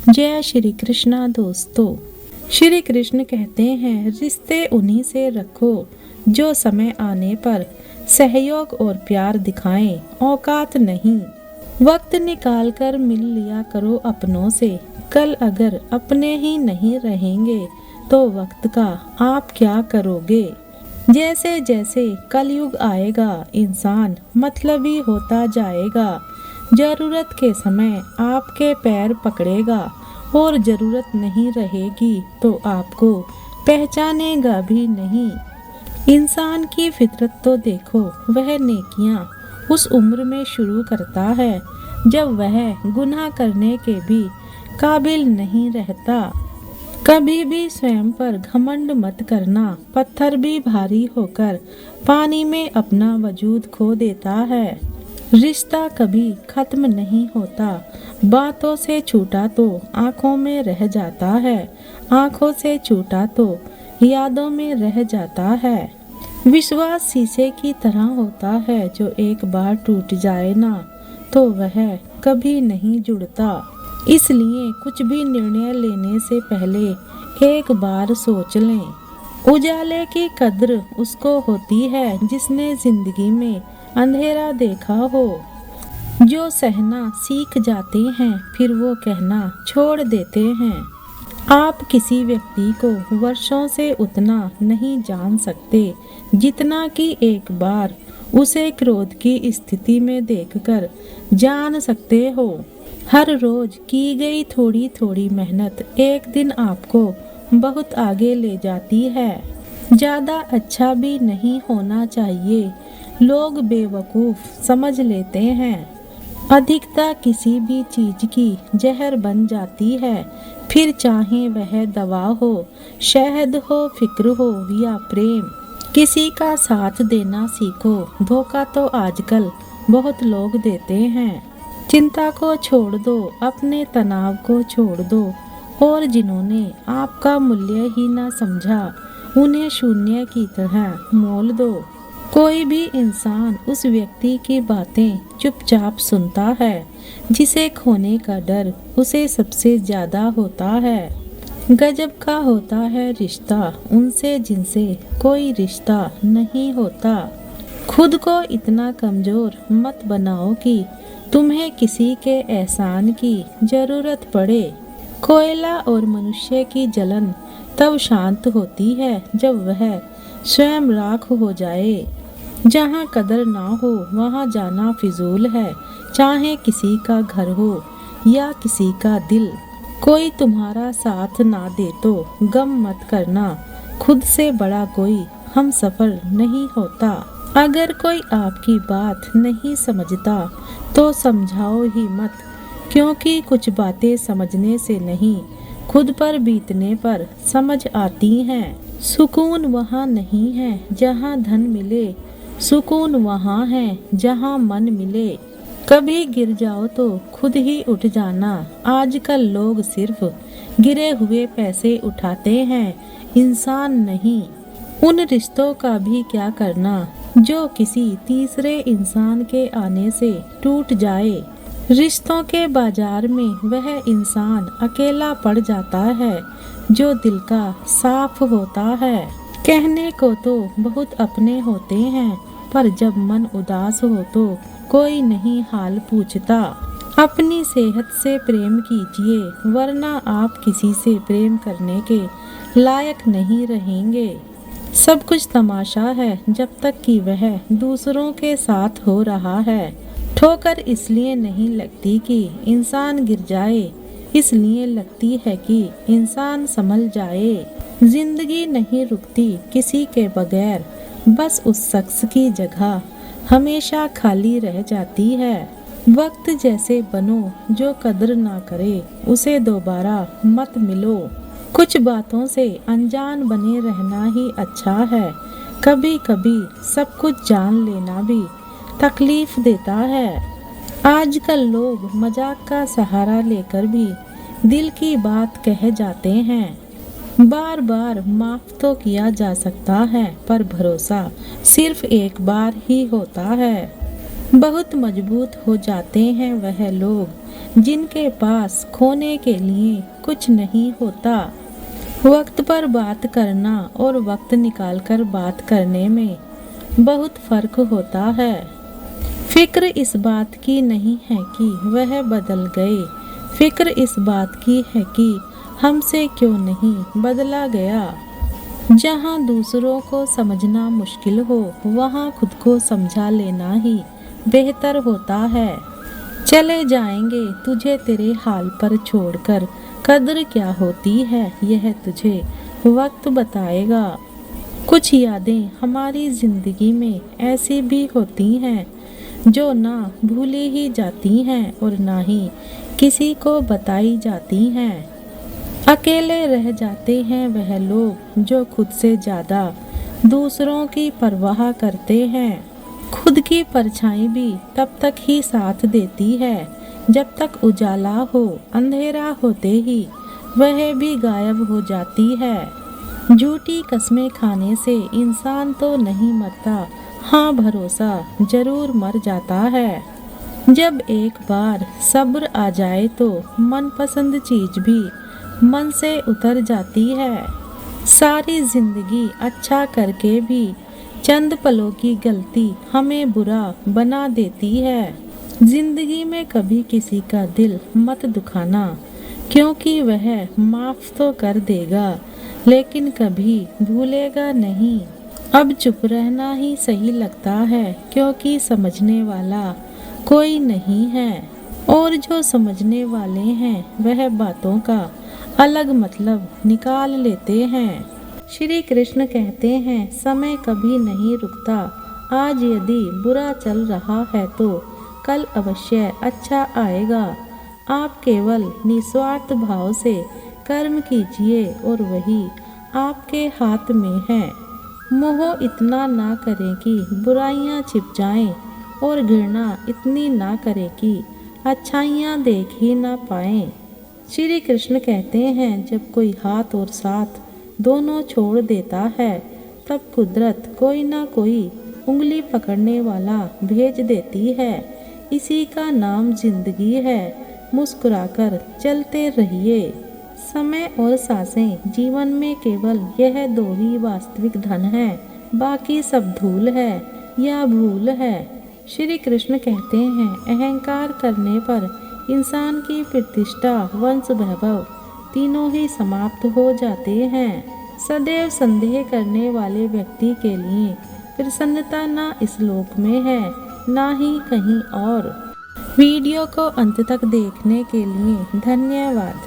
जय श्री कृष्णा दोस्तों। श्री कृष्ण कहते हैं, रिश्ते उन्हीं से रखो जो समय आने पर सहयोग और प्यार दिखाएं, औकात नहीं। वक्त निकाल कर मिल लिया करो अपनों से, कल अगर अपने ही नहीं रहेंगे तो वक्त का आप क्या करोगे। जैसे जैसे कलयुग आएगा इंसान मतलबी होता जाएगा, जरूरत के समय आपके पैर पकड़ेगा और जरूरत नहीं रहेगी तो आपको पहचानेगा भी नहीं। इंसान की फितरत तो देखो, वह नेकियां उस उम्र में शुरू करता है जब वह गुनाह करने के भी काबिल नहीं रहता। कभी भी स्वयं पर घमंड मत करना, पत्थर भी भारी होकर पानी में अपना वजूद खो देता है। रिश्ता कभी खत्म नहीं होता, बातों से छूटा तो आंखों में रह जाता है, आंखों से छूटा तो यादों में रह जाता है। विश्वास शीशे की तरह होता है, जो एक बार टूट जाए ना तो वह कभी नहीं जुड़ता। इसलिए कुछ भी निर्णय लेने से पहले एक बार सोच लें। उजाले की कद्र उसको होती है जिसने जिंदगी में अंधेरा देखा हो। जो सहना सीख जाते हैं फिर वो कहना छोड़ देते हैं। आप किसी व्यक्ति को वर्षों से उतना नहीं जान सकते जितना कि एक बार उसे क्रोध की स्थिति में देखकर जान सकते हो। हर रोज की गई थोड़ी थोड़ी मेहनत एक दिन आपको बहुत आगे ले जाती है। ज्यादा अच्छा भी नहीं होना चाहिए, लोग बेवकूफ समझ लेते हैं। अधिकता किसी भी चीज की जहर बन जाती है, फिर चाहे वह दवा हो, शहद हो, फिक्र हो या प्रेम। किसी का साथ देना सीखो, धोखा तो आजकल बहुत लोग देते हैं। चिंता को छोड़ दो, अपने तनाव को छोड़ दो और जिन्होंने आपका मूल्य ही ना समझा उन्हें शून्य की तरह मोल दो। कोई भी इंसान उस व्यक्ति की बातें चुपचाप सुनता है जिसे खोने का डर उसे सबसे ज्यादा होता है। गजब का होता है रिश्ता उनसे जिनसे कोई रिश्ता नहीं होता। खुद को इतना कमजोर मत बनाओ कि तुम्हें किसी के एहसान की जरूरत पड़े। कोयला और मनुष्य की जलन तब शांत होती है जब वह स्वयं राख हो जाए। जहाँ कदर ना हो वहाँ जाना फिजूल है, चाहे किसी का घर हो या किसी का दिल। कोई तुम्हारा साथ ना दे तो गम मत करना, खुद से बड़ा कोई हम सफर नहीं होता। अगर कोई आपकी बात नहीं समझता तो समझाओ ही मत, क्योंकि कुछ बातें समझने से नहीं खुद पर बीतने पर समझ आती हैं। सुकून वहाँ नहीं है जहाँ धन मिले, सुकून वहाँ है जहाँ मन मिले। कभी गिर जाओ तो खुद ही उठ जाना, आजकल लोग सिर्फ गिरे हुए पैसे उठाते हैं, इंसान नहीं। उन रिश्तों का भी क्या करना जो किसी तीसरे इंसान के आने से टूट जाए। रिश्तों के बाजार में वह इंसान अकेला पड़ जाता है जो दिल का साफ होता है। कहने को तो बहुत अपने होते हैं, पर जब मन उदास हो तो कोई नहीं हाल पूछता। अपनी सेहत से प्रेम कीजिए, वरना आप किसी से प्रेम करने के लायक नहीं रहेंगे। सब कुछ तमाशा है जब तक कि वह दूसरों के साथ हो रहा है। ठोकर इसलिए नहीं लगती कि इंसान गिर जाए, इसलिए लगती है कि इंसान संभल जाए। जिंदगी नहीं रुकती किसी के बगैर, बस उस शख्स की जगह हमेशा खाली रह जाती है। वक्त जैसे बनो, जो कदर ना करे उसे दोबारा मत मिलो। कुछ बातों से अनजान बने रहना ही अच्छा है। कभी कभी सब कुछ जान लेना भी तकलीफ देता है। आजकल लोग मजाक का सहारा लेकर भी दिल की बात कह जाते हैं। बार बार माफ तो किया जा सकता है, पर भरोसा सिर्फ एक बार ही होता है। बहुत मजबूत हो जाते हैं वह लोग जिनके पास खोने के लिए कुछ नहीं होता। वक्त पर बात करना और वक्त निकालकर बात करने में बहुत फर्क होता है। फिक्र इस बात की नहीं है कि वह बदल गए, फिक्र इस बात की है कि हमसे क्यों नहीं बदला गया। जहाँ दूसरों को समझना मुश्किल हो, वहाँ खुद को समझा लेना ही बेहतर होता है। चले जाएंगे तुझे तेरे हाल पर छोड़कर, कद्र क्या होती है यह तुझे वक्त बताएगा। कुछ यादें हमारी जिंदगी में ऐसी भी होती हैं जो ना भूली ही जाती हैं और ना ही किसी को बताई जाती हैं। अकेले रह जाते हैं वह लोग जो खुद से ज़्यादा दूसरों की परवाह करते हैं। खुद की परछाई भी तब तक ही साथ देती है जब तक उजाला हो, अंधेरा होते ही वह भी गायब हो जाती है। झूठी कस्में खाने से इंसान तो नहीं मरता, हाँ भरोसा जरूर मर जाता है। जब एक बार सब्र आ जाए तो मनपसंद चीज भी मन से उतर जाती है। सारी जिंदगी अच्छा करके भी चंद पलों की गलती हमें बुरा बना देती है। जिंदगी में कभी किसी का दिल मत दुखाना, क्योंकि वह माफ तो कर देगा लेकिन कभी भूलेगा नहीं। अब चुप रहना ही सही लगता है, क्योंकि समझने वाला कोई नहीं है और जो समझने वाले हैं वह बातों का अलग मतलब निकाल लेते हैं। श्री कृष्ण कहते हैं समय कभी नहीं रुकता। आज यदि बुरा चल रहा है तो कल अवश्य अच्छा आएगा। आप केवल निस्वार्थ भाव से कर्म कीजिए और वही आपके हाथ में है। मोह इतना ना करें कि बुराइयां छिप जाएं और घृणा इतनी ना करें कि अच्छाइयां देख ही ना पाएं। श्री कृष्ण कहते हैं जब कोई हाथ और साथ दोनों छोड़ देता है तब कुदरत कोई ना कोई उंगली पकड़ने वाला भेज देती है। इसी का नाम जिंदगी है, मुस्कुराकर चलते रहिए। समय और सांसें जीवन में केवल यह दो ही वास्तविक धन है, बाकी सब धूल है या भूल है। श्री कृष्ण कहते हैं अहंकार करने पर इंसान की प्रतिष्ठा, वंश, वैभव तीनों ही समाप्त हो जाते हैं। सदैव संदेह करने वाले व्यक्ति के लिए प्रसन्नता ना इस लोक में है ना ही कहीं और। वीडियो को अंत तक देखने के लिए धन्यवाद।